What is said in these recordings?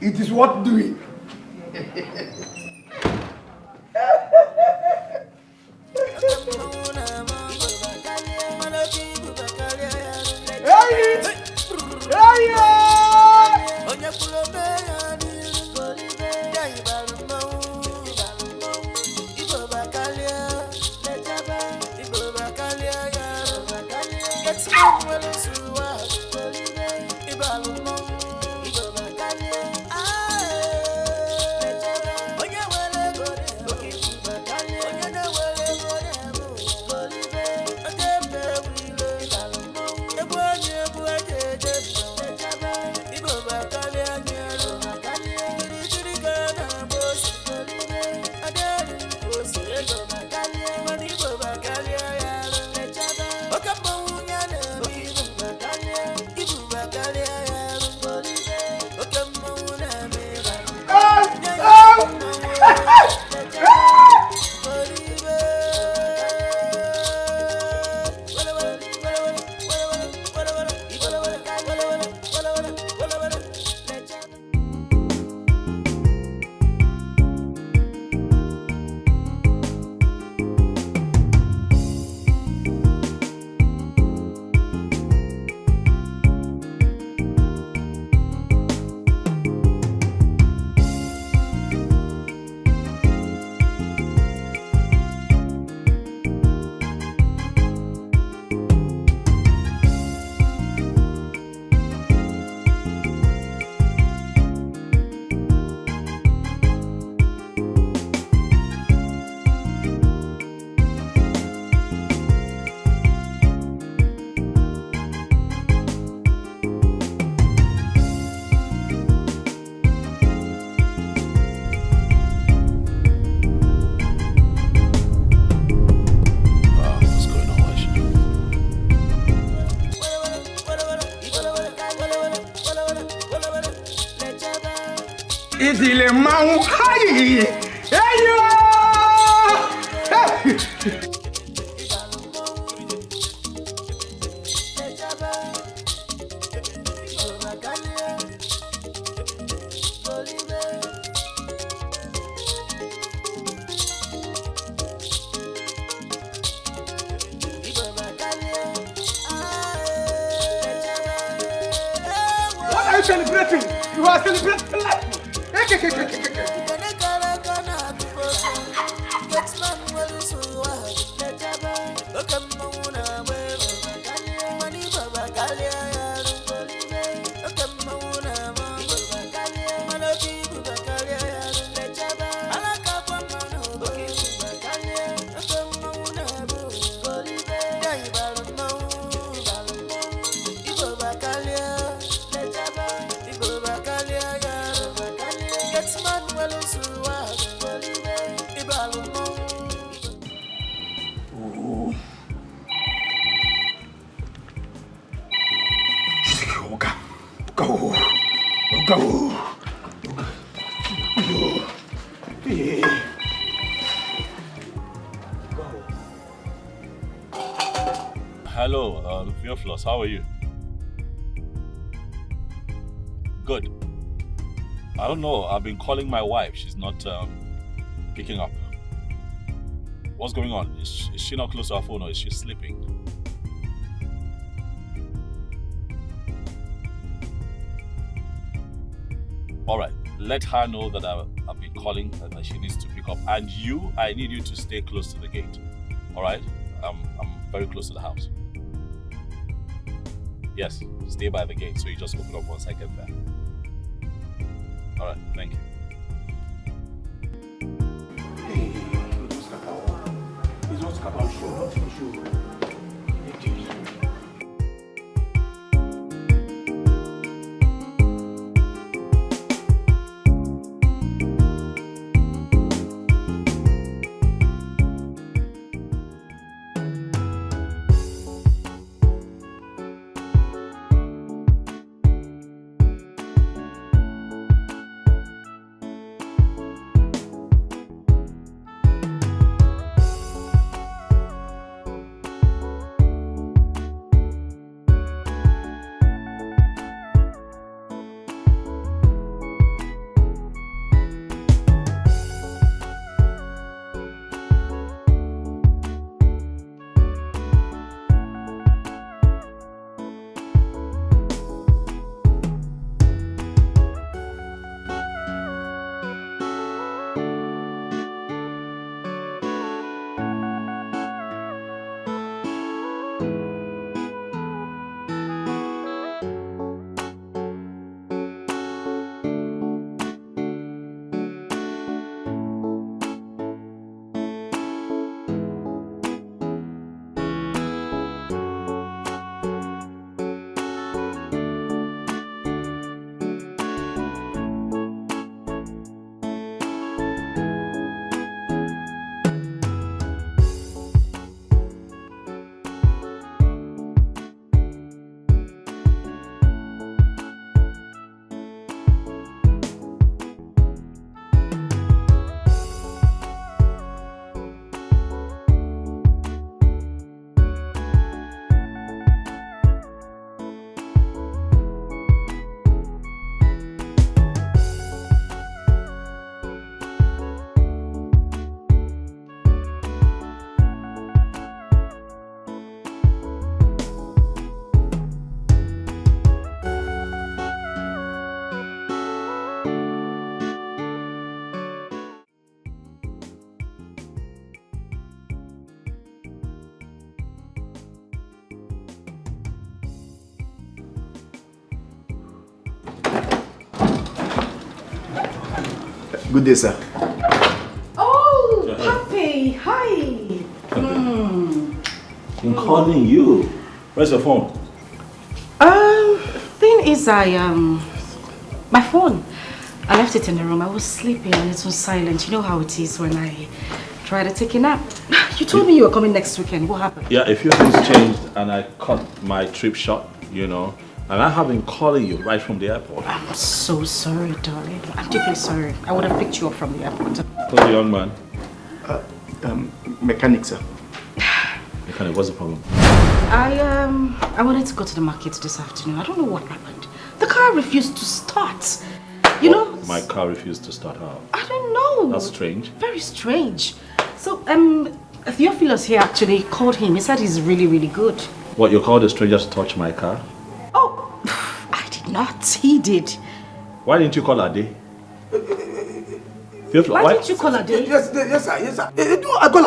It is worth doing. Idile mau hai. Eyo! What are you celebrating? You are celebrating life. Hello, Theophilus, how are you? Good. I don't know, I've been calling my wife. She's not picking up. What's going on? Is she not close to her phone or is she sleeping? Alright, let her know that I've been calling and that she needs to pick up. And you, I need you to stay close to the gate. Alright? I'm very close to the house. Yes, stay by the gate, so you just open up once I get there. Alright, thank you. Hey, it's what's about show. Good day, sir. Oh, Papi, hi. I'm calling you. Where's your phone? Thing is, my phone. I left it in the room. I was sleeping and it was silent. You know how it is when I try to take a nap. You told me you were coming next weekend. What happened? Yeah, a few things changed and I cut my trip short, you know. And I have been calling you right from the airport. I'm so sorry, darling. I'm deeply sorry. I would have picked you up from the airport. Who's the young man? Mechanic, sir. Mechanic, what's the problem? I wanted to go to the market this afternoon. I don't know what happened. The car refused to start. You know? My car refused to start out. I don't know. That's strange. Very strange. So, Theophilus here actually called him. He said he's really, really good. What, you called a stranger to touch my car? Oh, I did not. He did. Why didn't you call Ade? Why didn't you call Ade? Yes, sir. I call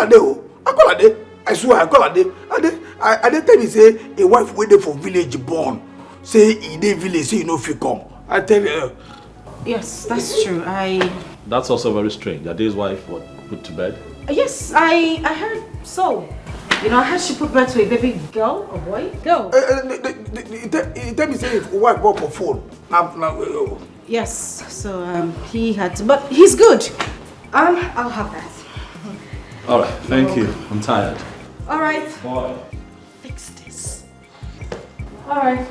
Ade. I swear, I call Ade. Ade tell me say a wife waiting for village born. Say in the village, say you know if you come. I tell you. Yes, that's true. That's also very strange. Ade's wife was put to bed? Yes, I heard so. You know, I heard she put birth to a baby girl, a boy? Girl. He tell me say if wife work for phone. Yes, so he had to, but he's good. I'll have that. All right, thank you. I'm tired. All right. Bye. Fix this. All right.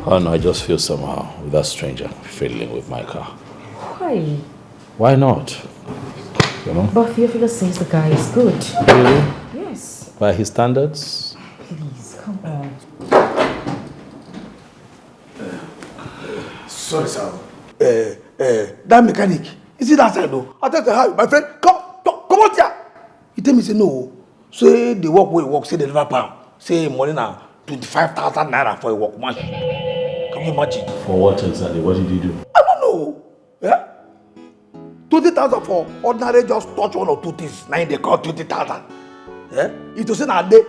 Oh no, I just feel somehow with that stranger fiddling with my car. Why? Why not? You know? But Theophilus says the guy is good. Really? Yes. By his standards? Please, come on. Sorry, sir. That mechanic, is it that side though? I tell you how, my friend, come out here. He tell me say no. Say the work where he work, say the deliver pound. Say money now 25,000 naira for a workman. Can you imagine? For what exactly? What did you do? I don't know. Yeah? 20,000 for ordinary just touch one or two things. Now they call 20,000. Yeah? It was in a day.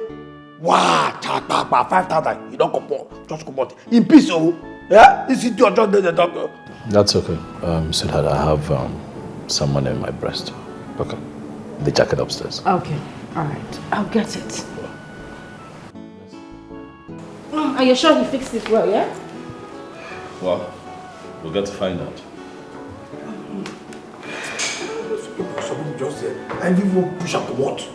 Wow, 5,000. You don't comport. Just comport. In peace, oh. Yeah? This is your job, the doctor. That's okay. Sweetheart, I have some money in my breast. Okay. The jacket upstairs. Okay, all right. I'll get it. Are you sure he fixed it well, yeah? Well, we'll get to find out. Someone just said, I even push up what?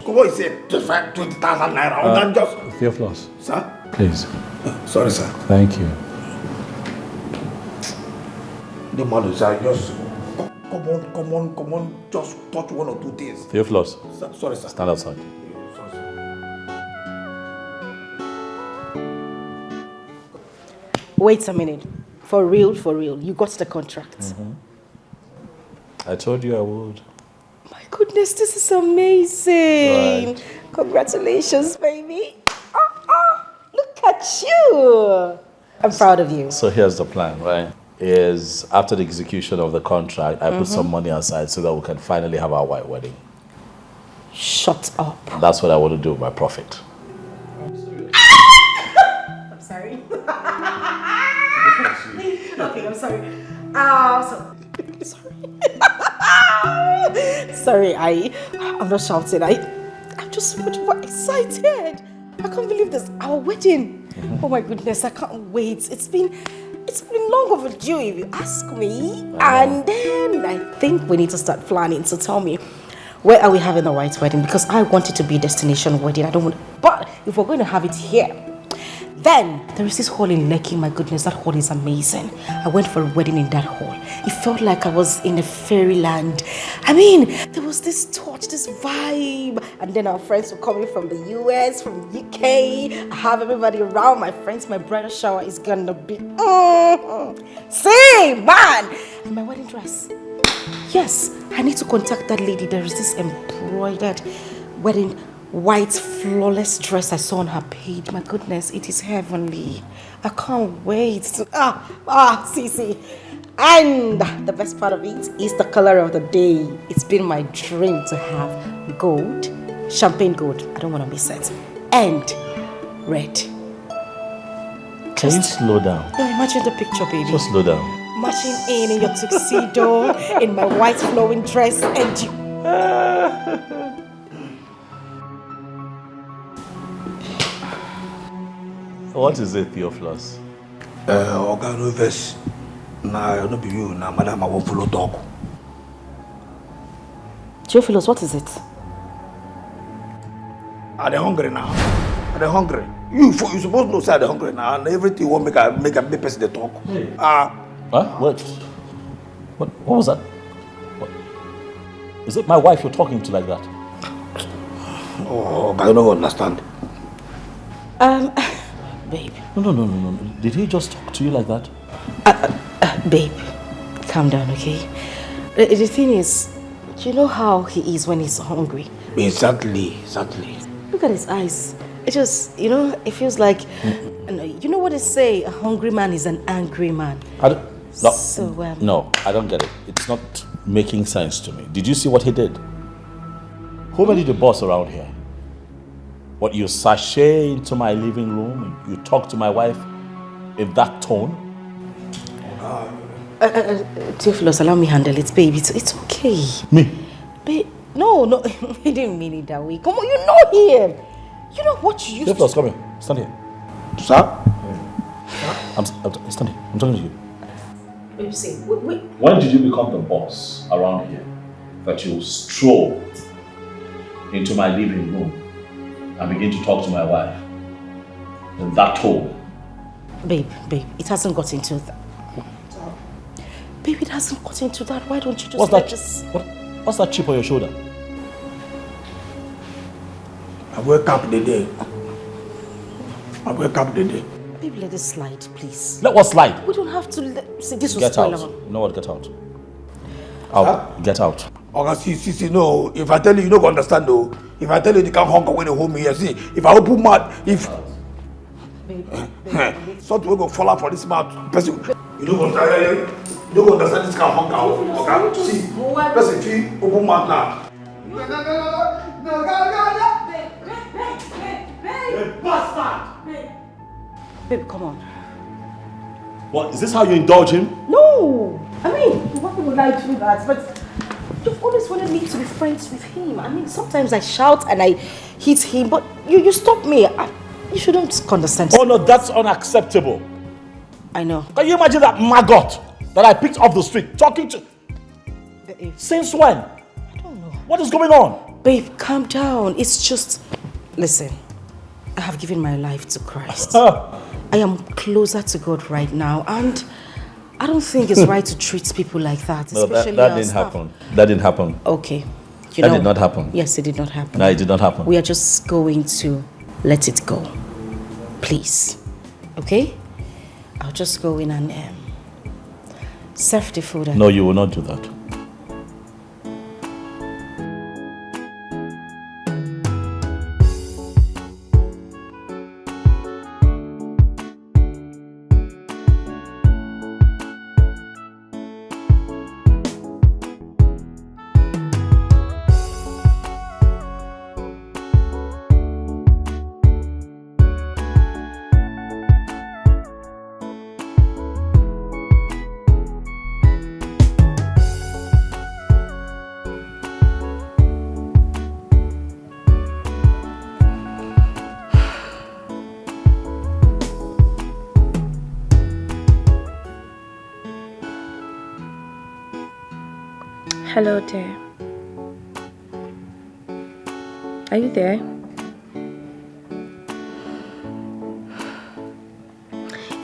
Come on, he said, just 20,000 naira. Just... Theophilus. Sir? Please. Sorry, sir. Thank you. The man is just... Come on, just touch one or two things. Theophilus. Sorry, sir. Stand outside. Sorry, sir. Wait a minute. For real, you got the contract. Mm-hmm. I told you I would. My goodness, this is amazing. Right. Congratulations, baby. Look at you. I'm proud of you. So here's the plan, right? Is after the execution of the contract, I put some money aside so that we can finally have our white wedding. Shut up. That's what I want to do with my profit. I'm sorry. Okay, I'm sorry. Sorry, I'm not shouting. I'm just so much more excited. I can't believe this. Our wedding. Oh my goodness, I can't wait. It's been long overdue, if you ask me. And then I think we need to start planning. So tell me, where are we having the white wedding? Because I want it to be a destination wedding. I don't want. But if we're going to have it here, Then there is this hall in Lekki. My goodness, that hall is amazing. I went for a wedding in that hall. It felt like I was in a fairyland. I mean, there was this touch, this vibe. And then our friends were coming from the US, from the UK. I have everybody around. My friends, my bridal shower is gonna be see, man. And my wedding dress. Yes, I need to contact that lady. There is this embroidered wedding white flawless dress I saw on her page. My goodness, it is heavenly. I can't wait to see. And the best part of it is the color of the day. It's been my dream to have gold, champagne gold. I don't want to miss it. And red. Can you slow down? No, imagine the picture, baby. Just slow down. Marching in your tuxedo, in my white flowing dress, and you. What is it, Theophilus? Oga no verse. Nah, no be you. Nah, madam, I won't follow talk. Theophilus, what is it? Are they hungry now? Are they hungry? You supposed to know say they hungry now, and everything won't make a big person they talk. Hey. What was that? What? Is it my wife you're talking to like that? Oh, I don't understand. Babe. No. Did he just talk to you like that? Babe, calm down, okay? The thing is, you know how he is when he's hungry. Exactly. Look at his eyes. It just, it feels like, you know what they say, a hungry man is an angry man. No, I don't get it. It's not making sense to me. Did you see what he did? Who made you the boss around here? What, you sashay into my living room, you talk to my wife in that tone? Theophilus, allow me handle it, baby. It's okay. Me? Babe, no, he didn't mean it that way. Come on, you know him. You know what you used Theophilus, come here. Stand here. Sir? Stand here. I'm talking to you. What you say? Wait. When did you become the boss around here that you stroll into my living room and begin to talk to my wife in that tone? Babe, it hasn't got into that. Babe, it hasn't got into that. Why don't you just What's that chip on your shoulder? I wake up the day. Babe, let it slide, please. Let what slide? We don't have to see this was Get out. spoiler. You know what? Get out. Out. Get out. Oga, see, no. If I tell you, you don't understand, though. If I tell you, you can't hunger when you hold me here. See, if I open mouth, if something will go fall out for this mouth, person, you don't understand this kind of hunger. Okay? See, person, feel open mouth now. No, Babe, bastard! Babe, come on. What? Is this how you indulge him? No! I mean, why would I do that? But you've always wanted me to be friends with him. I mean, sometimes I shout and I hit him, but you stop me. You shouldn't condescend. Oh no, that's unacceptable. I know. Can you imagine that maggot that I picked off the street talking to? Since when? I don't know. What is going on? Babe, calm down. It's just... Listen, I have given my life to Christ. I am closer to God right now, and I don't think it's right to treat people like that, No, especially that our didn't staff. happen. That didn't happen. Okay. That did not happen. Yes, it did not happen. No, it did not happen. We are just going to let it go. Please. Okay? I'll just go in and serve the food. No, you will not do that. Hello there. Are you there?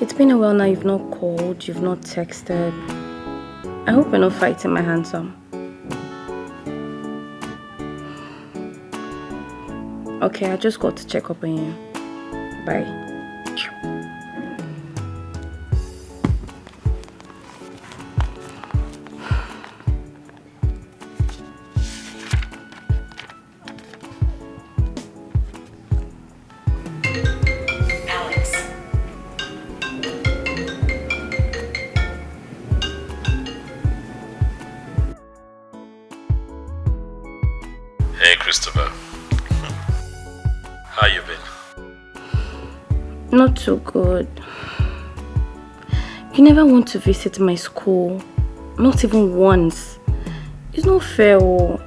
It's been a while now. You've not called, you've not texted. I hope you're not fighting my handsome. Okay, I just got to check up on you. Bye. Hey, Christopher. How you been? Not too good. You never want to visit my school. Not even once. It's not fair. Oh.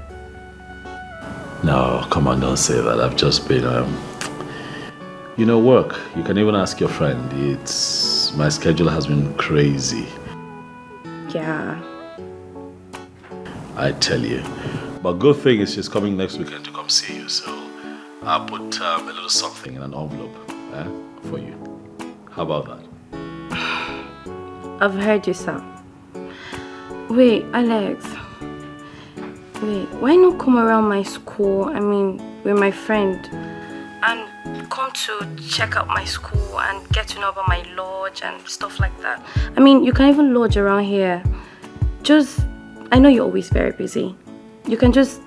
No, come on, don't say that. I've just been, work. You can even ask your friend. My schedule has been crazy. Yeah. I tell you. But good thing is she's coming next weekend to come see you, so I'll put a little something in an envelope for you. How about that? I've heard you, sir. Wait, Alex. Wait, why not come around my school, with my friend, and come to check out my school and get to know about my lodge and stuff like that? You can even lodge around here. I know you're always very busy. You can just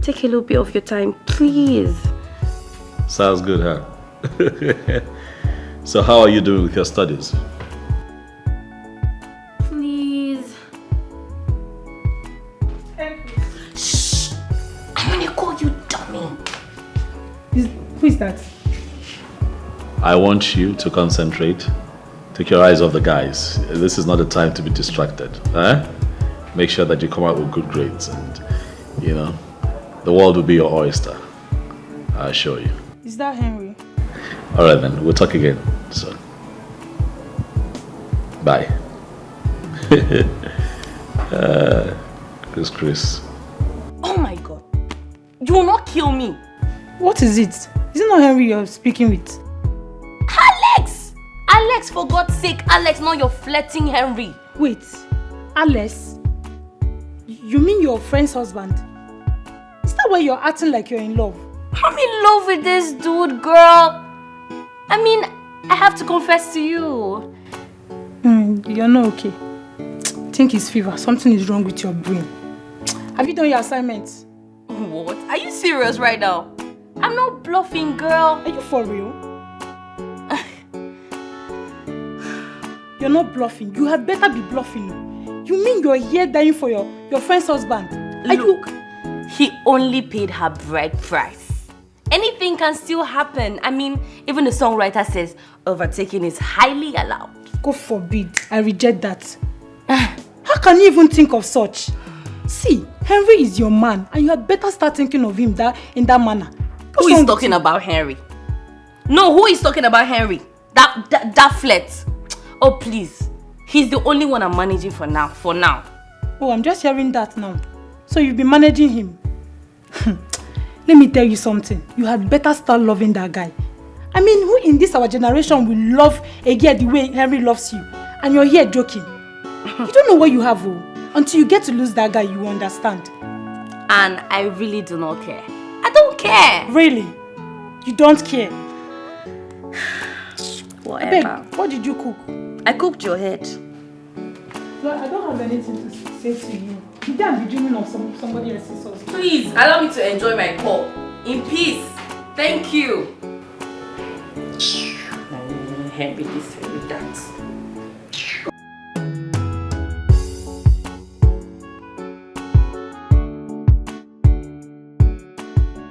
take a little bit of your time, please. Sounds good, huh? So how are you doing with your studies? Please. Shh! I'm gonna call you dummy. Who is that? I want you to concentrate. Take your eyes off the guys. This is not the time to be distracted. Make sure that you come out with good grades and, the world will be your oyster. I assure you. Is that Henry? Alright then, we'll talk again soon. Bye. Chris. Oh my God. You will not kill me. What is it? Is it not Henry you're speaking with? Alex! Alex, for God's sake, Alex, not your flirting Henry. Wait, Alex? You mean your friend's husband? Is that why you're acting like you're in love? I'm in love with this dude, girl. I have to confess to you. You're not okay. I think it's fever. Something is wrong with your brain. Have you done your assignments? What? Are you serious right now? I'm not bluffing, girl. Are you for real? You're not bluffing. You had better be bluffing. You mean you're here dying for your friend's husband? Look, he only paid her bride price. Anything can still happen. Even the songwriter says overtaking is highly allowed. God forbid. I reject that. How can you even think of such? See, Henry is your man and you had better start thinking of him in that manner. Who is talking about Henry? No, who is talking about Henry? That flirt. Oh, please. He's the only one I'm managing for now. Oh, I'm just hearing that now. So you've been managing him. Let me tell you something. You had better start loving that guy. Who in this our generation will love a girl the way Henry loves you? And you're here joking. You don't know what you have, Until you get to lose that guy, you will understand. And I really do not care. I don't care. Really? You don't care? Whatever. Babe, what did you cook? I cooked your head. Well, I don't have anything to say to you. You can't be dreaming of somebody else's husband. Please, allow me to enjoy my call. In peace. Thank you. Henry this, Henry that.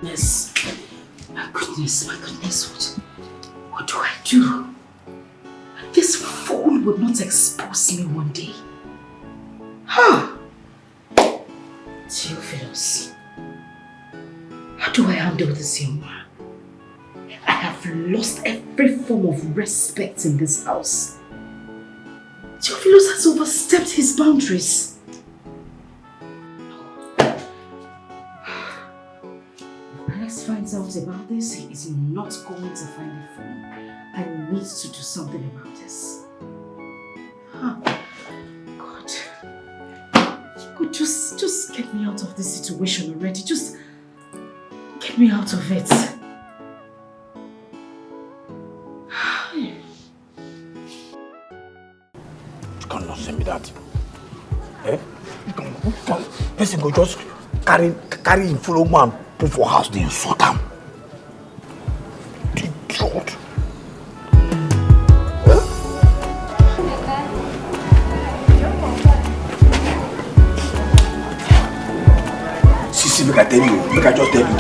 Yes. My goodness, what do I do? This fool would not expose me one day. Theophilus, how do I handle this young man? I have lost every form of respect in this house. Theophilus has overstepped his boundaries. Alex finds out about this, he is not going to find it fun. I need to do something about this. Huh. God. God, just get me out of this situation already. Just get me out of it. You cannot send me that. Eh? You can person go just carry him follow man, put for house, then insult him. Idiot. See, make I tell you, make I just tell you.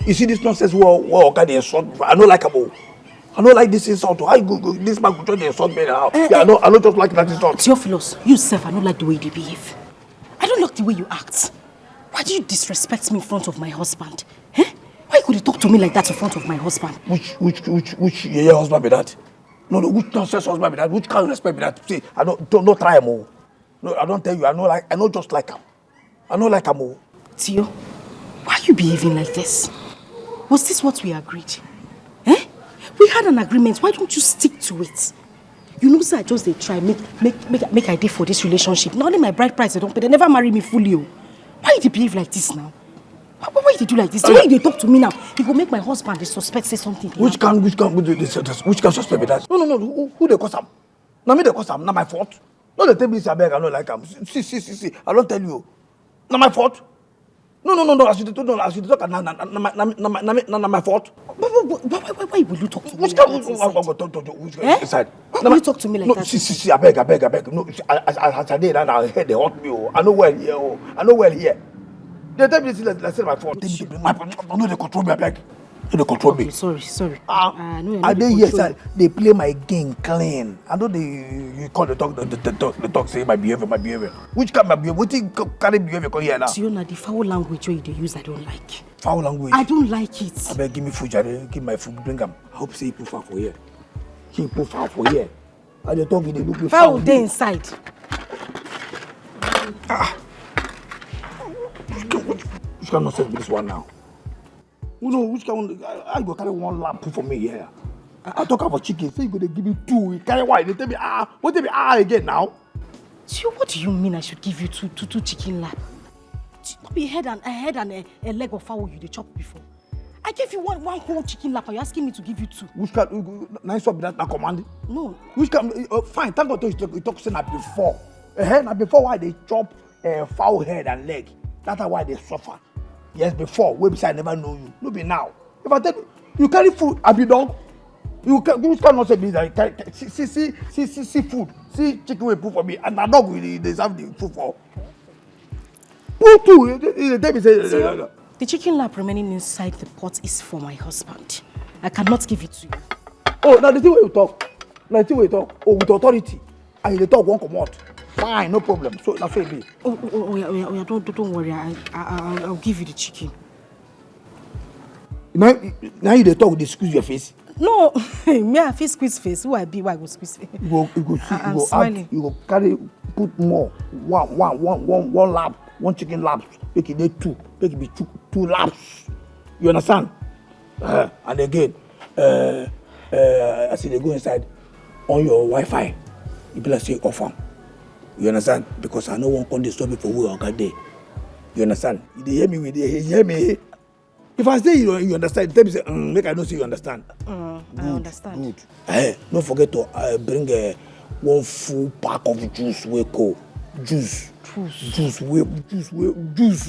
You see this nonsense what kind of insult? I don't like him. I don't like this insult. How you go this man go try to insult me now? Yeah, I don't just like that insult. Theophilus, you self, I don't like the way you behave. I don't like the way you act. Why do you disrespect me in front of my husband? Eh? Why could you talk to me like that in front of my husband? Which your husband be that? No, which nonsense husband be that? Which kind of respect be that? See, I don't try him. No, I don't tell you. I know just like him. I know like him. Theo, why are you behaving like this? Was this what we agreed? Eh? We had an agreement. Why don't you stick to it? You know, sir, I just they try make idea for this relationship. Not only my bride price, they don't pay. They never marry me fully. Why you behave like this now? Why you do like this? The way they talk to me now, he go make my husband, the suspect, say something. Which can suspect be that? No. Who they cause him? Now me they cause him. Not my fault. No, they tell me I beg. I don't like him. See. I don't tell you. Not my fault. No. As you talk, not my fault. Why will you talk to me Which like can that? inside? Why will you talk to me like that? See, I beg. No, as I did, and I heard they hurt me. I know well here. They tell me this is my fault. They bring my fault. No, they control me. I beg. They control me. Sorry. I dey here, sir. They play my game clean. I know you call the talk say my behavior. Which kind of behavior? What you carry behavior come here now? So you know the foul language where you use, I don't like. Foul language? I don't like it. I beg, give me food, Jare. Give my food, bring him. I hope say he put foul for here. He put foul for here. I dey talk, they look me foul. Foul dey inside. Which kind of nonsense be this one now? You know, which kind of, I go carry one lamp for me here. I talk about chicken, say you go to give me two. You carry one, they tell me, what tell me, again now? So what do you mean I should give you two chicken lap? Be a head and a leg of fowl you dey chop before. I gave you one whole chicken lap, are you asking me to give you two? Which kind, nice one be that command? No. Which kind, fine, thank God you talk say that before. Now before why they chop fowl head and leg, that's why they suffer. Yes, before, website I never know you. No be now. If I tell you carry food, I be dog. You cannot say me that see food, see chicken will put for me, and a dog will deserve the food for. Put two. The chicken lap remaining inside the pot is for my husband. I cannot give it to you. Oh, now the thing where you talk. Oh, with authority. And the talk won't come out. Fine, no problem. So that's what it be. Yeah, don't worry. I'll give you the chicken. Now you talk, they squeeze your face. No, me I feel squeeze face. Who I be? Why I go squeeze face? I'm smiling. You go carry, put more. One lap, one chicken laps. Make it two. Make it be two laps. You understand? And again, I see they go inside on your Wi-Fi. You be like say off. You understand? Because I know one can disturb you for work all day. You understand? You hear me? If I say you understand, tell me say, make I know say you understand. I understand. Good. Don't forget to bring one full pack of juice. Juice.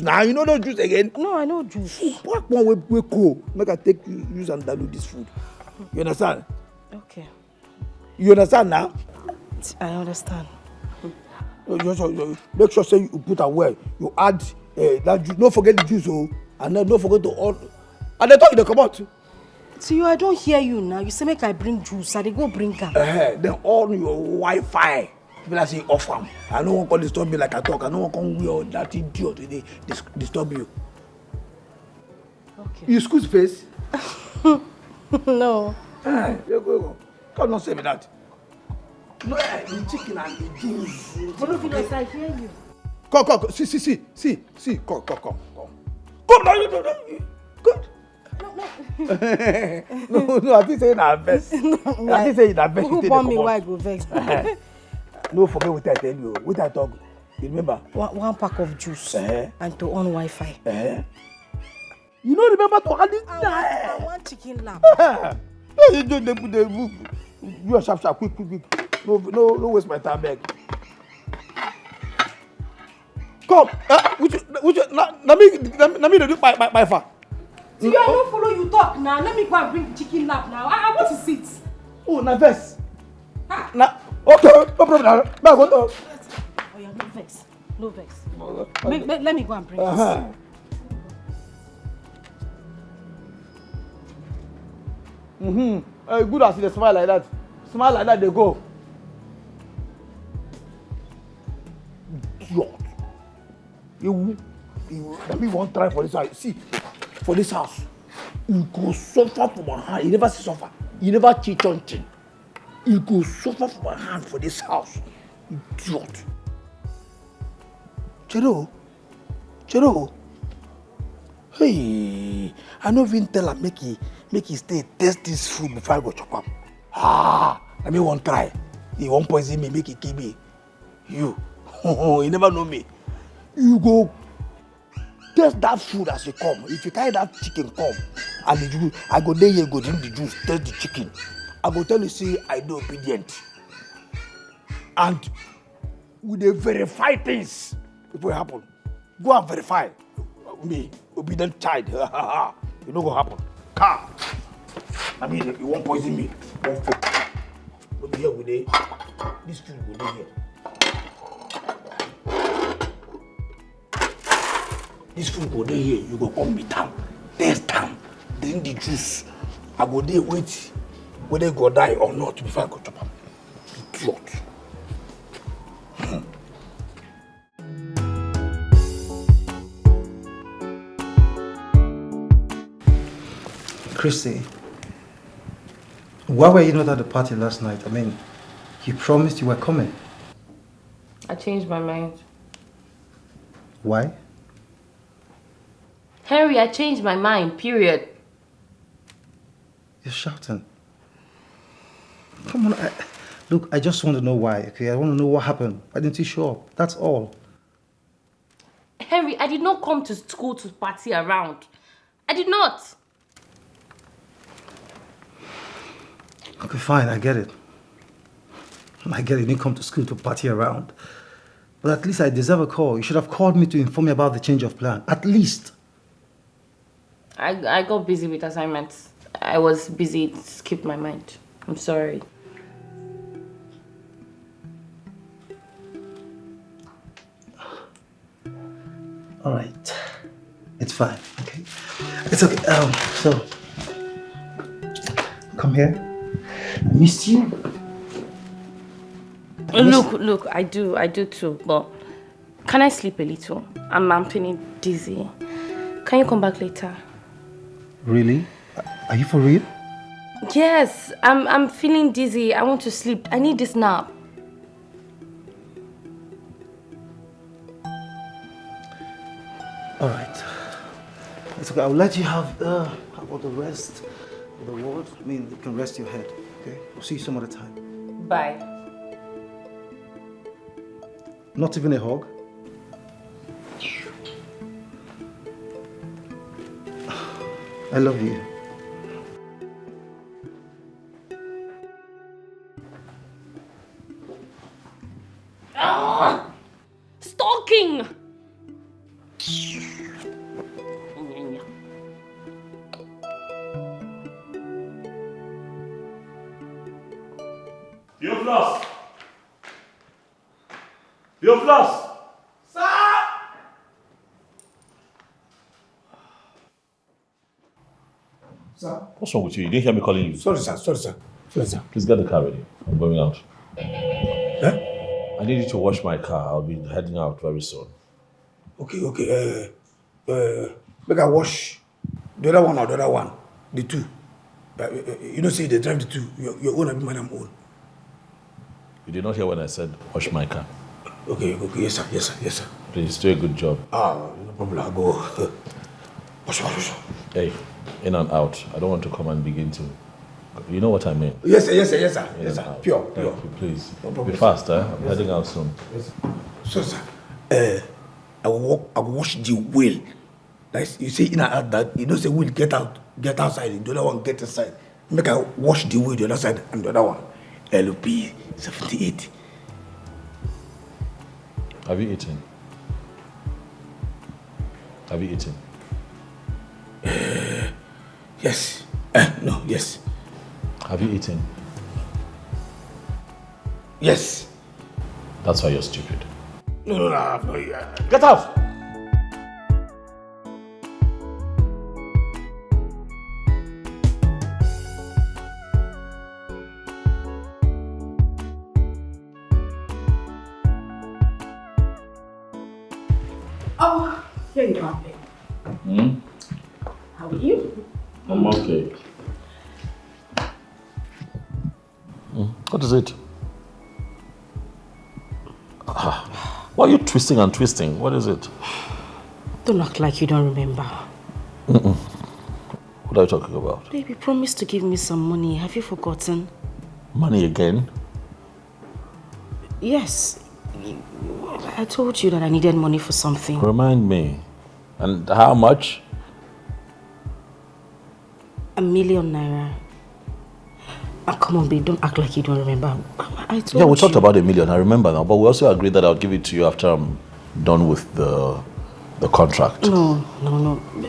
Now you know no juice again. No, I know juice. Pack one way cool. Make I take use and dilute this food. You understand? Okay. You understand now? I understand. Make sure say you put well. You add that juice. Don't forget the juice, and then don't forget to all. And they talk they come out. So I don't hear you now. You say make I bring juice. I they go bring her. Then all your Wi-Fi. People say off am. I no one can disturb me like I talk. I no one can wear that idiot they disturb you. Okay. You squeeze face? No. Go. Come not say me that. No, the chicken and the juice. But I hear you. Come. See. Come now, you. Good. No, I think say na vex. I think say na vex. Who born me why I go vex? No, forget what I tell you. What I talk. You remember? One pack of juice and to on Wi-Fi. You don't remember to add it? I want chicken lap. You do the you are sharp, quick. No waste my time, beg. Come, which let me do my far. See, I don't follow you talk now. Let me go and bring the chicken lap now. I want to sit. Oh, na vex. Na okay, no problem. Now go to. Oh yeah, no vex. Let me go and bring this. Good as they smile like that. Smile like that, they go. God. You let me one try for this house. See, for this house, you go suffer for my hand. You never see suffer. You never cheat on thing. You go suffer for my hand for this house. Idiot. Chero. Hey, I no even tell her make he stay taste this food before I go chop am. Let me one try. He won't poison me, make it kill me. You never know me. You go taste that food as you come. If you carry that chicken come, and the juice, I go there, you go drink the juice, taste the chicken. I go tell you, say, I do obedient. And we dey verify things before it happen. Go and verify. Me, obedient child. You know what happen. Car. I mean, you won't poison me. Won't food. Look here with it. This food will be here. This food go there here. You go come meet am. Taste am. Drink the juice. I go there wait whether you go die or not before I go chop am. Idiot. Christy, why were you not at the party last night? I mean, you promised you were coming. I changed my mind. Why? Henry, I changed my mind, period. You're shouting. Come on, look, I just want to know why, okay? I want to know what happened. Why didn't you show up? That's all. Henry, I did not come to school to party around. I did not. Okay, fine, I get it. I get it, you didn't come to school to party around. But at least I deserve a call. You should have called me to inform me about the change of plan. At least. I got busy with assignments. I was busy, it skipped my mind. I'm sorry. All right. It's fine, okay? It's okay. So, come here. I missed you. Look, I do too, but can I sleep a little? I'm feeling dizzy. Can you come back later? Really? Are you for real? Yes, I'm feeling dizzy. I want to sleep. I need this nap. All right. It's okay. I'll let you have how about the rest of the ward? I mean, you can rest your head. Okay. I'll see you some other time. Bye. Not even a hug? I love you. Stalking! Theophilus! Sir? What's wrong with you? You didn't hear me calling you. Sorry, sir. Please get the car ready. I'm going out. Eh? I need you to wash my car. I'll be heading out very soon. Okay. Make I wash the other one or the other one. The two. You don't say they drive the two. Your own and mine, I'm own. You did not hear when I said wash my car. Okay. Yes, sir. Please do a good job. No problem. I'll go. Wash. Hey, in and out. I don't want to come and begin to... You know what I mean? Yes, sir. Yes, sir. In Yes, sir. and out. Pure. Thank you, please. No problem, Be fast, sir. I'm heading out soon. Yes. So, sir, I will wash the wheel. Like you say in and out that, you know, say wheel get outside, the other one get inside. Make I wash the wheel the other side and the other one. LP 78. Have you eaten? Have you eaten? Yes. No, yes. Have you eaten? Yes. That's why you're stupid. No. Get out! Oh, here you are, babe. How are you? I'm okay. What is it? Why are you twisting and twisting? What is it? Don't act like you don't remember. What are you talking about? Baby, promise to give me some money. Have you forgotten? Money again? Yes. I told you that I needed money for something. Remind me. And how much? ₦1 million. Come on, babe, don't act like you don't remember. I told you. Yeah, we talked about $1 million, I remember now, but we also agreed that I'll give it to you after I'm done with the contract. No.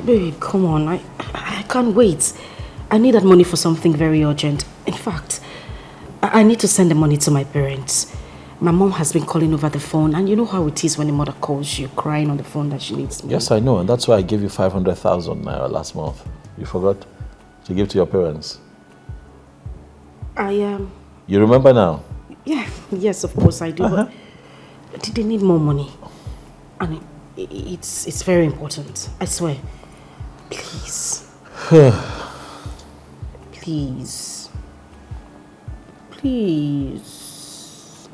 Baby, come on. I can't wait. I need that money for something very urgent. In fact, I need to send the money to my parents. My mom has been calling over the phone, and you know how it is when a mother calls you, crying on the phone that she needs money. Yes, I know, and that's why I gave you 500,000 naira last month. You forgot to give to your parents. You remember now? Yeah, yes, of course I do. But they need more money, and it's very important. I swear. Please. Please. Please.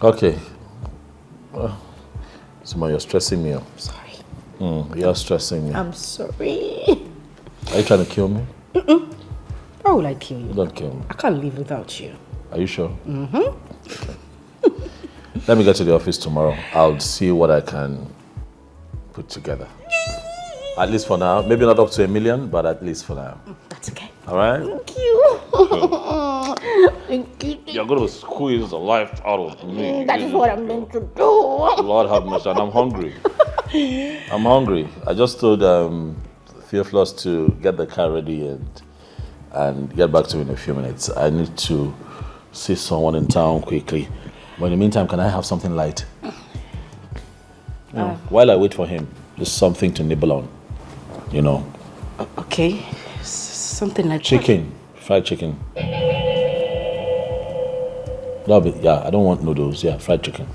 Okay. Suma, you're stressing me out. Sorry. You're stressing me. I'm sorry. Are you trying to kill me? Why would I kill you? Don't kill me. I can't live without you. Are you sure? Okay. Let me get to the office tomorrow. I'll see what I can put together. At least for now. Maybe not up to $1 million, but at least for now. That's okay. All right? Thank you. Thank you. You're going to squeeze the life out of me. That is what I'm meant to do. Lord have mercy, and I'm hungry. I just told Theophilus to get the car ready and get back to me in a few minutes. I need to see someone in town quickly. But in the meantime, can I have something light? While I wait for him, just something to nibble on. You know. Okay. Something like chicken. Fried chicken. I don't want noodles. Yeah, fried chicken.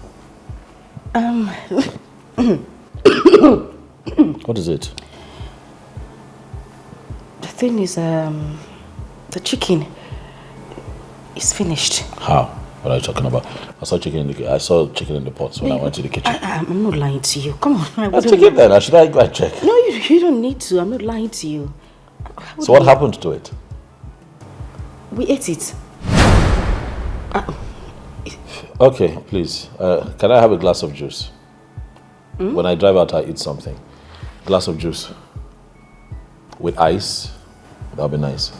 What is it? The thing is, the chicken is finished. How? What are you talking about? I saw chicken in the pots when I went to the kitchen. I'm not lying to you. Come on. Let's check it then. Should I go and check? No, you don't need to. I'm not lying to you. So what happened to it? We ate it. Okay, please. Can I have a glass of juice? When I drive out, I eat something. Glass of juice. With ice. That'll be nice.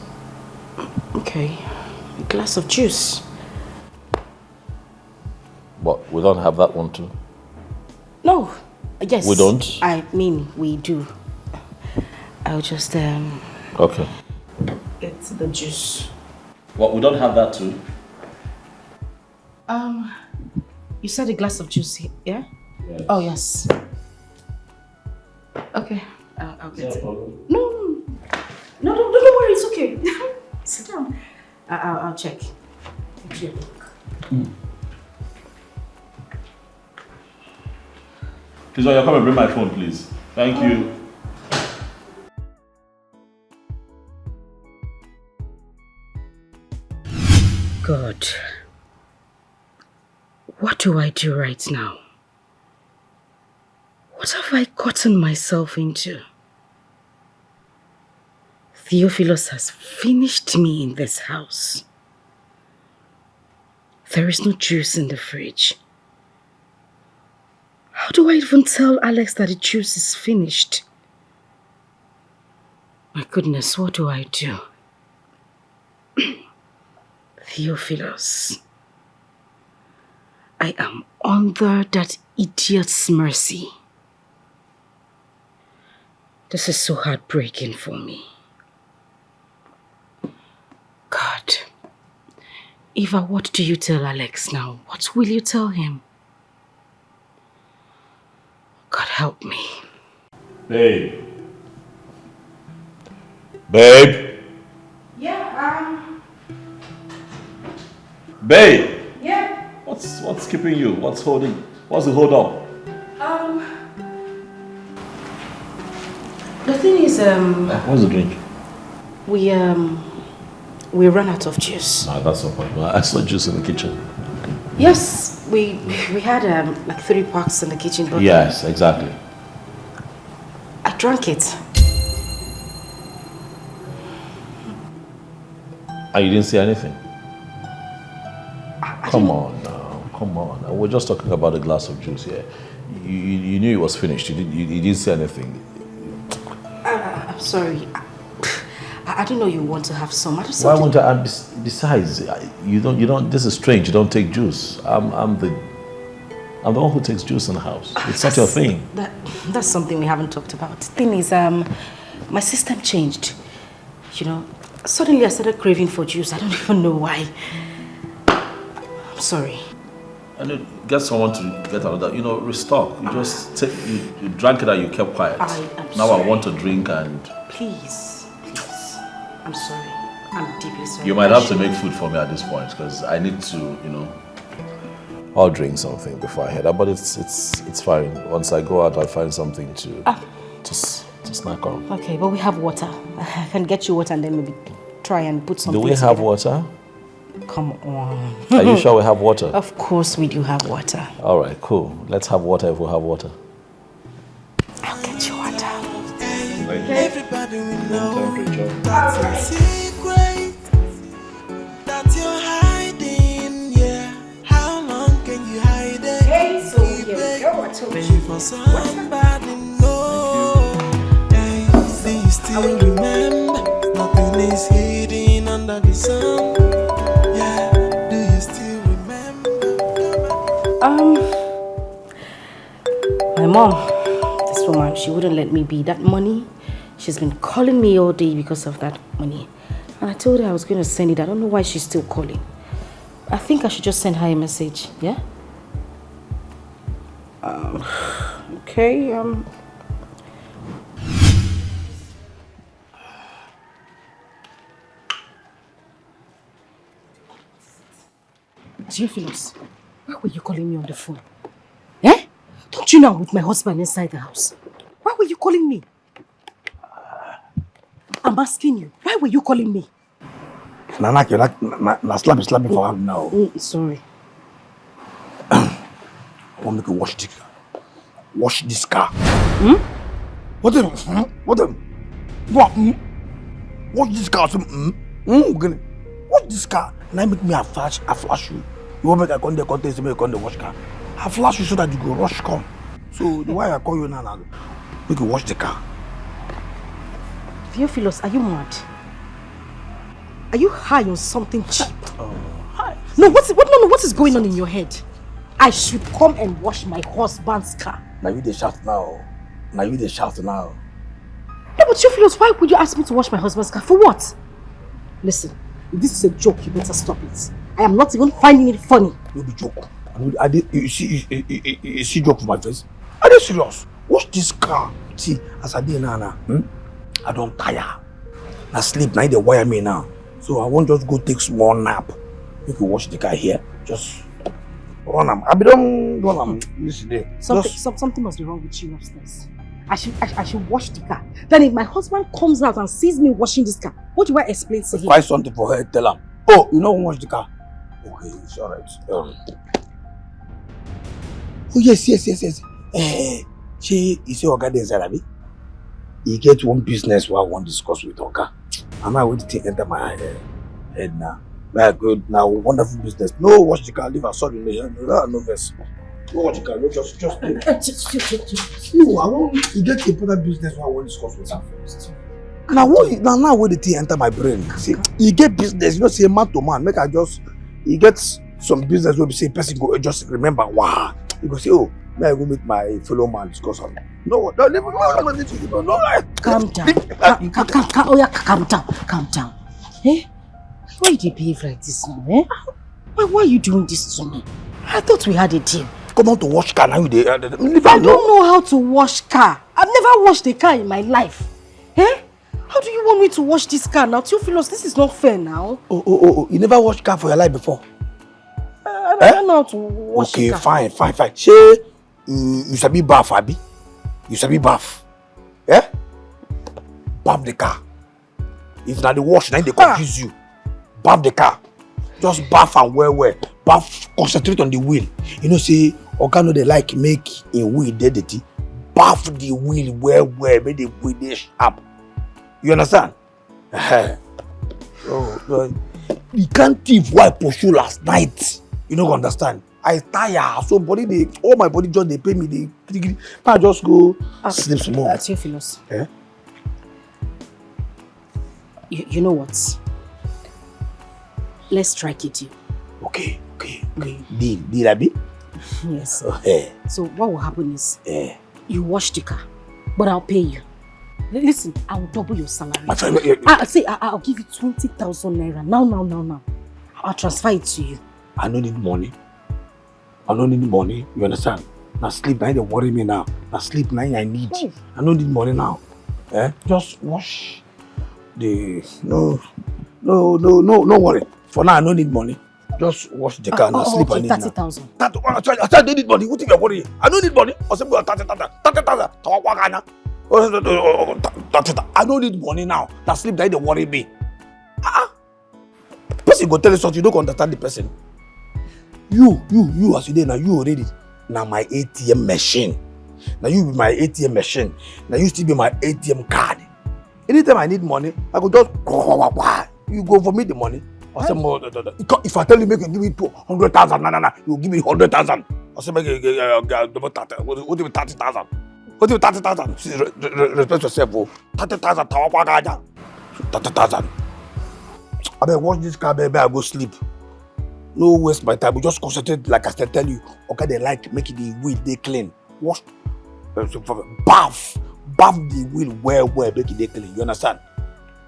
Okay. A glass of juice. But we don't have that one too? No. Yes. We don't? I mean, we do. I'll just, Okay. get the juice. What, we don't have that too? You said a glass of juice, yeah? Yes. Oh, yes. Okay. I'll get it. No, don't worry, it's okay. Sit down. I'll check. Please, will you come and bring my phone, please? Thank you. God. What do I do right now? What have I gotten myself into? Theophilus has finished me in this house. There is no juice in the fridge. How do I even tell Alex that the juice is finished? My goodness, what do I do? Theophilus, I am under that idiot's mercy. This is so heartbreaking for me. God, Eva, what do you tell Alex now? What will you tell him? God help me. Babe. Babe. Yeah, Babe. yeah. What's keeping you? What's the hold up? The thing is, What's the drink? we ran out of juice. Nah, that's no point. I saw juice in the kitchen. Yes, we had like 3 packs in the kitchen, but Yes, exactly. I drank it. And you didn't see anything? Come on now, come on. We're just talking about a glass of juice here. You knew it was finished. You didn't see anything. I'm sorry. I didn't know you want to have some. I just Why won't I? Besides, you don't. This is strange. You don't take juice. I'm the one who takes juice in the house. It's not your thing. That's something we haven't talked about. The thing is, my system changed. You know, suddenly I started craving for juice. I don't even know why. I'm sorry. And get someone to get another. Restock. You just take. You drank it and you kept quiet. Now sorry. I want to drink and. Please. I'm sorry. I'm deeply sorry. You might have to make food for me at this point because I need to, I'll drink something before I head out. But it's fine. Once I go out, I'll find something to snack on. Okay, but we have water. I can get you water and then maybe try and put something. Do we have water? Come on. Are you sure we have water? Of course we do have water. All right, cool. Let's have water if we have water. I'll get you water. Everybody will know that's a secret that you're hiding, yeah. How long can you hide it? Hey, so here we go. I told you. For somebody know. Hey, do you still remember? Nothing is hidden under the sun. Yeah, do you still remember? My mom, this woman, she wouldn't let me be. That money, she's been calling me all day because of that money. And I told her I was going to send it. I don't know why she's still calling. I think I should just send her a message, yeah? Okay, Theophilus, why were you calling me on the phone? Eh? Don't you know I'm with my husband inside the house? Why were you calling me? I'm asking you, why were you calling me? Nana, you're slapping for her now. Sorry. I want me to wash this car. Wash this car. What the? What the? What? Wash this car. Wash this car. Now make me a flash you. You want me to come there, contest me, come there, wash car. I flash you so that you go rush come. So the why I call you now, make you wash the car. Theophilus, are you mad? Are you high on something cheap? Hi. No, what is going on in your head? I should come and wash my husband's car. Now you the shout now. No, but Theophilus, why would you ask me to wash my husband's car? For what? Listen, if this is a joke, you better stop it. I am not even finding it funny. You be joke. You see joke for my face? Are you serious? Wash this car. See, as I did now, I don't tire. I sleep, now they wire me now. So I won't just go take small nap. You can wash the car here. Just run them. I be don't run them. Listen there. Something must be wrong with you upstairs. I should wash the car. Then if my husband comes out and sees me washing this car, what do I explain to him? Find something for her, tell him. Oh, you know wash the car. Okay, it's alright. Oh yes. She is your guardian Zarabi. He get one business where I want to discuss with Oga. I'm not going to enter my head now. Very good. Now, wonderful business. No, what you can leave. I'm sorry, no verse. No, what you can do, just no, I want to get important business where I want to discuss with her first. Now, now when the thing enter my brain, see, you get business, you know, say man to man. Make I just, he gets some business where we say person go just remember, wow. You go say, oh, may I go meet my fellow man discuss on. No, calm down. Eh? Why do you behave like this now, eh? Why are you doing this to me? I thought we had a deal. Come on to wash car now. I don't know how to wash car. I've never washed a car in my life. Eh? How do you want me to wash this car now? Theophilus, this is not fair now. Oh, you never washed car for your life before? I don't know how to wash a car. Okay, fine. Say, you sabi bath, Abi? You sabi bath? Eh? Bath the car. If not the wash, then they confuse you. Bath the car. Just bath and well. Bath, concentrate on the wheel. You know, say, Oga no they like make a wheel dirty. Bath the wheel well, make the wheel dey sharp. You understand? You can't thief why pursue last night. You don't understand. I tire, so all my body just they pay me. I just go sleep some more. That's Theophilus. Eh? You know what? Let's strike it, you. Okay. Deal, Abi? Yes. Okay. So what will happen is, you wash the car, but I'll pay you. Listen, I'll double your salary. I'll give you 20,000 naira. Now. I'll transfer it to you. I don't need money. You understand? Now sleep, now they worry me now. Now sleep, now I need. I don't need money now. Just wash the... No worry. For now, I don't need money. Just wash the car and sleep. Okay, 30,000. I don't need money. What if you're worried? I don't need money. I don't need money now. That sleep, that they worry me. Person go tell you something, you don't understand the person. You as you did now, you already. Now my ATM machine. Now you be my ATM machine. Now you still be my ATM card. Anytime I need money, I go just you go for me the money. I say more. If I tell you make you give me 200,000, no, you give me 100,000. I say make you what do you 30,000? What do you 30,000? Respect yourself, 30,000. 30,000. I better watch this car, baby. I go sleep. No waste my time. We just concentrate, like I said, tell you. Okay, they like making the wheel they clean. Wash, bath the wheel well, make it they clean. You understand?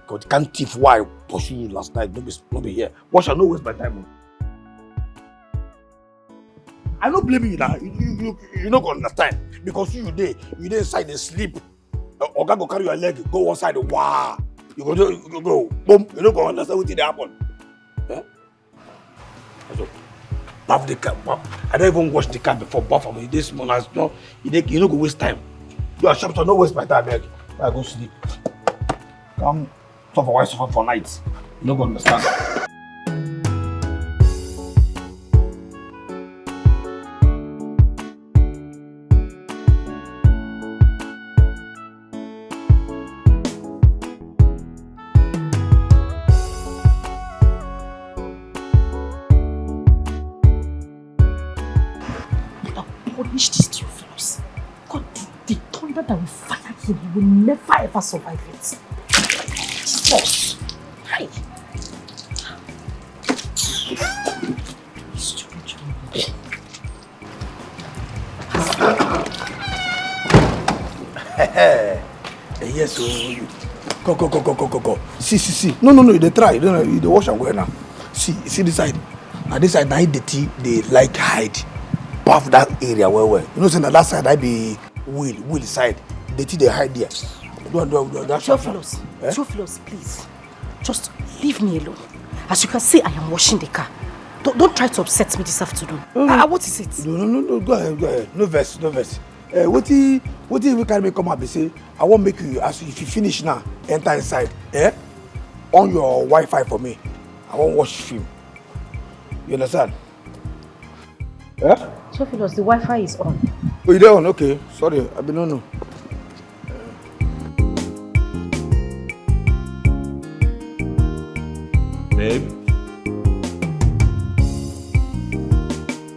Because you can't thief why pursue you last night. Don't be here. Wash and no waste my time. I don't blame you now. You not gonna understand because you inside the sleep. Oga go carry your leg, go one side. Wow, you go boom. You not gonna understand what did happen. Yeah. So, bath the car. I don't even wash the car before bath. I mean, this morning, you don't go waste time. You are sharp, so don't waste my time. I go sleep. Come, suffer for nights. You not gonna understand. This Theophilus. God, the thunder that will fire him, he will never ever survive it. Jesus! Hi! Yes, go. See. No, they try. They wash and go now. See this side. Now this side, now they like hide. Bath that area well. You know, say that side I be wheel side. They hide there. Theophilus, please. Just leave me alone. As you can see, I am washing the car. Don't try to upset me this afternoon. What is it? No. Go ahead. No verse. What if we can make come up and say, I won't make you, as if you finish now, enter inside. On your Wi-Fi for me. I won't watch film. You understand? Theophilus, the Wi-Fi is on. Oh, you there on? Okay. Sorry, I don't know. Babe?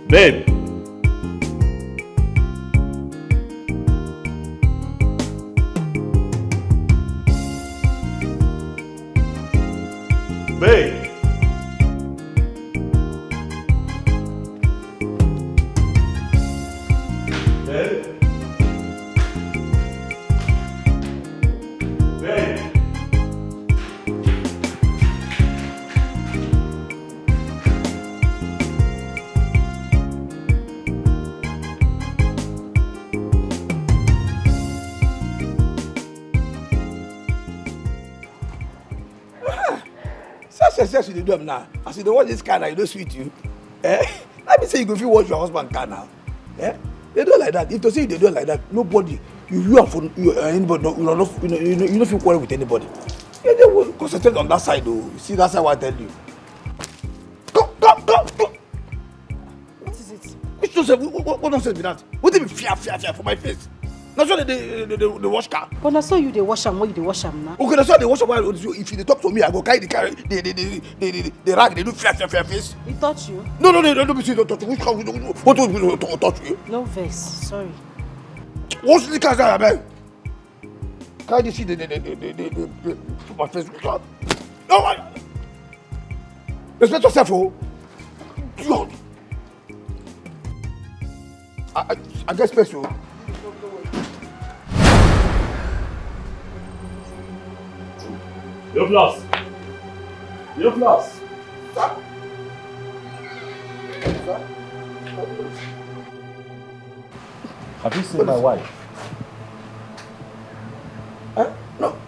Babe? Babe? Success you do them now. As you don't watch this car now, you don't sweet you. Let me say you go feel watch your husband car now. They do it like that. If they say they do it like that, nobody, you are for anybody, you don't feel quarrel with anybody. Yeah, they will concentrate on that side though. You see, that's how I tell you. Go. What is it? Which nonsense? What nonsense be that? What do you mean fear for my face? That's why they wash car. But I saw you they wash them. Why you they wash them now? Okay, that's why they wash them. If they talk to me, I go carry the rag. They do fear face. He touch you? No, don't be serious. Don't touch you. What touch you? No vex. Sorry. What's the car there, man? Can't you see the my face? No, man. Respect yourself, oh. God. I get special. You've lost. Sir? Have you seen my wife?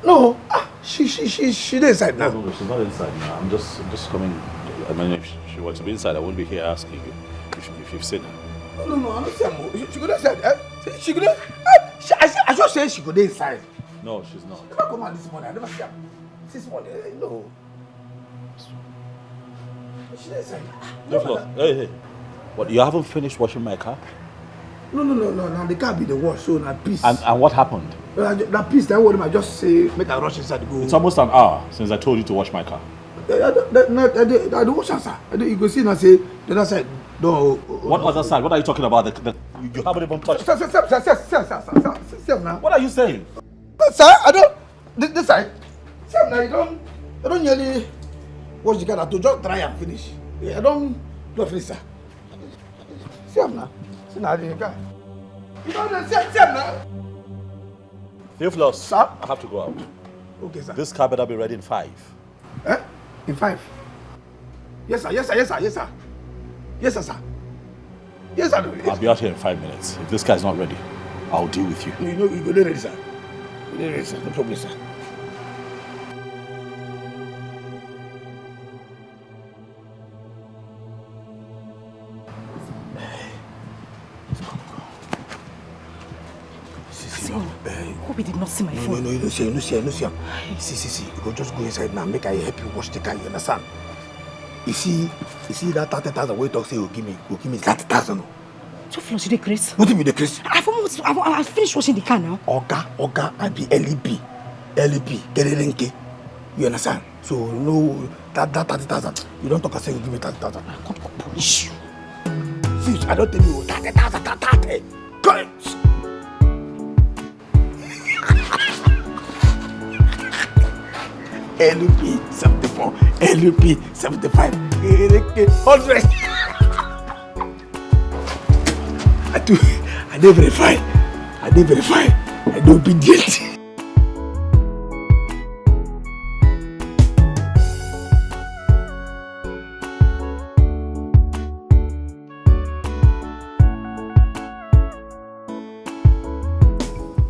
No. She's inside now. No, she's not inside now. I'm just coming. I mean, if she were to be inside, I wouldn't be here asking you if you've seen her. No, I don't see her. She could inside. She could. I just said she could inside. No, she's not. I never come out this morning. I never see her. This morning, no. She's inside. Hey. What? You haven't finished washing my car? No. Now the car be the wash, so now peace. And what happened? That piece, that word, I just say, make a rush inside the go. It's almost an hour since I told you to wash my car. I don't wash answer. You go see now say the other side. No. What other side? What are you talking about? You haven't even touched. Sir, now. What are you saying? Sir, I don't. This side. Sir, now you don't nearly wash the car. To just dry and finish. I don't finish, sir. Sir, now. See now the car. You don't sir now. Theophilus, sir, I have to go out. Okay, sir. This car better be ready in 5. In 5? Yes, sir. Yes, sir. I'll be out here in 5 minutes. If this car is not ready, I'll deal with you. You go there ready, sir. No problem, sir. Hope he did not see my phone. No, you don't see. See. You go just go inside now. Make I help you wash the car. You understand? You see that 30,000 we talk say you give me 30,000. So Flo, you dey crazy? What do you mean the crazy? I've finished washing the car now. Oga, I be LEP, Kerenke. You understand? So no, that 30,000. You don't talk and say you give me 30,000. I can't go punish you. See, I don't tell you 30,000. Correct. LP 74, LP 75, 100. I did verify. I do obedient.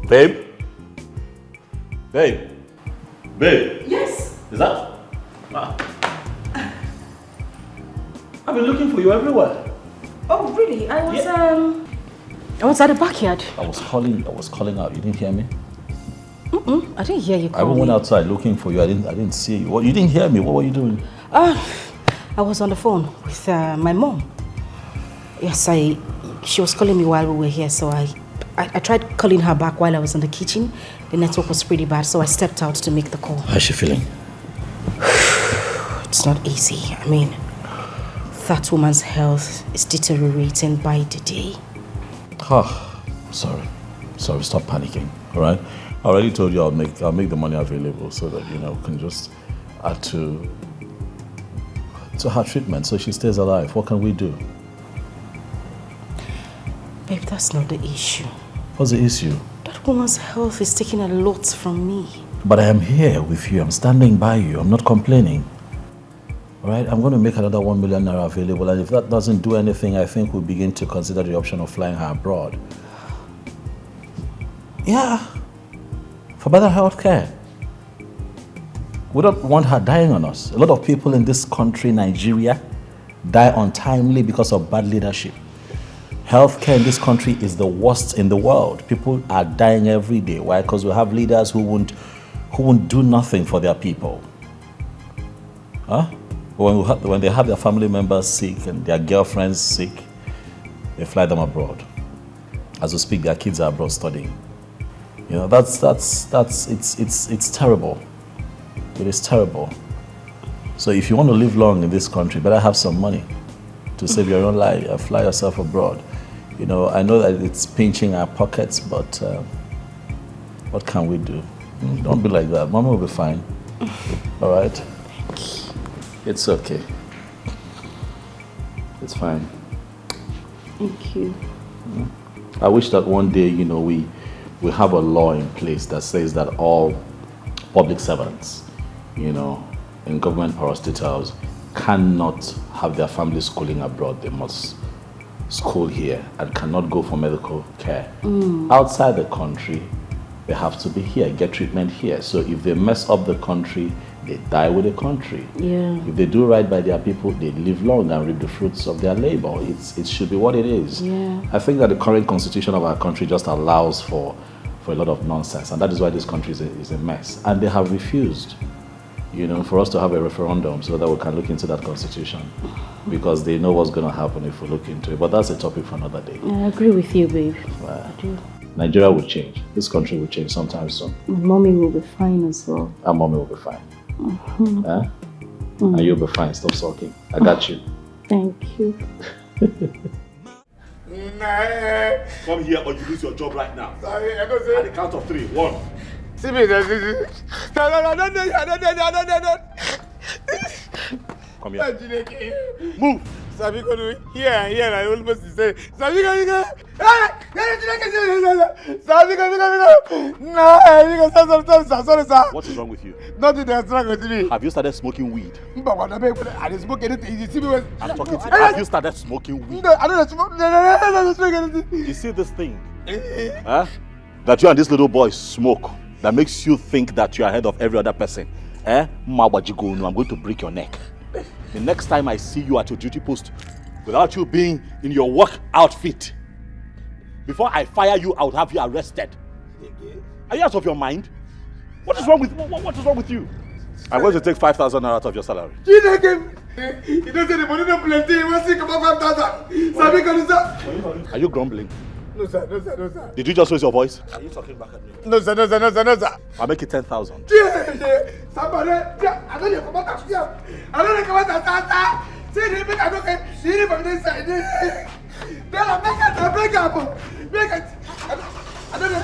Babe. Yes. Is that? I've been looking for you everywhere. Oh, really? I was at the backyard. I was calling out. You didn't hear me? I didn't hear you I call went me. outside looking for you. I didn't see you. What? You didn't hear me? What were you doing? I was on the phone with my mom. Yes, I She was calling me while we were here, so I tried calling her back while I was in the kitchen. The network was pretty bad, so I stepped out to make the call. How's she feeling? It's not easy. I mean, that woman's health is deteriorating by the day. Oh, sorry, stop panicking, all right? I already told you I'll make the money available so that, we can just add to her treatment so she stays alive. What can we do? Babe, that's not the issue. What's the issue? That woman's health is taking a lot from me. But I am here with you. I'm standing by you. I'm not complaining. All right? I'm going to make another 1 million naira available, and if that doesn't do anything, I think we'll begin to consider the option of flying her abroad. Yeah. For better health care. We don't want her dying on us. A lot of people in this country, Nigeria, die untimely because of bad leadership. Healthcare in this country is the worst in the world. People are dying every day. Why? Because we have leaders who won't do nothing for their people. Huh? When they have their family members sick and their girlfriends sick, they fly them abroad. As we speak, their kids are abroad studying. It's terrible. It is terrible. So if you want to live long in this country, better have some money to save your own life and fly yourself abroad. I know that it's pinching our pockets, but what can we do? Don't be like that. Mama will be fine. All right? It's okay. It's fine. Thank you. I wish that one day, we have a law in place that says that all public servants, in government parastatals, cannot have their family schooling abroad. They must school here and cannot go for medical care. Outside the country, they have to be here, get treatment here. So if they mess up the country, they die with the country. Yeah. If they do right by their people, they live long and reap the fruits of their labor. It should be what it is. Yeah. I think that the current constitution of our country just allows for a lot of nonsense, and that is why this country is a mess. And they have refused, for us to have a referendum so that we can look into that constitution, because they know what's going to happen if we look into it. But that's a topic for another day. I agree with you, babe. Well, I do. Nigeria will change. This country will change sometime soon. Mommy will be fine as well. Our mommy will be fine. And you'll be fine. Stop sulking. I got you. Thank you. Come here or you lose your job right now. Sorry, I don't say. At the count of 3. 1. See me, no. Come here. Move. Sabi go do here, I almost say. Sabi go. No, sorry, sir. What is wrong with you? Nothing is wrong with me. Have you started smoking weed? I didn't smoke anything. You see me? I'm talking to you. Have you started smoking weed? No, I don't smoke. No, I don't smoke anything. You see this thing? That you and this little boy smoke, that makes you think that you are ahead of every other person. I'm going to break your neck. The next time I see you at your duty post, without you being in your work outfit, before I fire you, I would have you arrested. Are you out of your mind? What is wrong with you? I'm going to take 5,000 naira out of your salary. You don't say the money don't plenty. You want to see about 5,000. Are you grumbling? No, sir. Did you just raise your voice? Are you talking back at me? No, sir. I'll make it 10,000. Somebody, I don't come out. See, they make a look at see from this side. Then I make it. I don't know.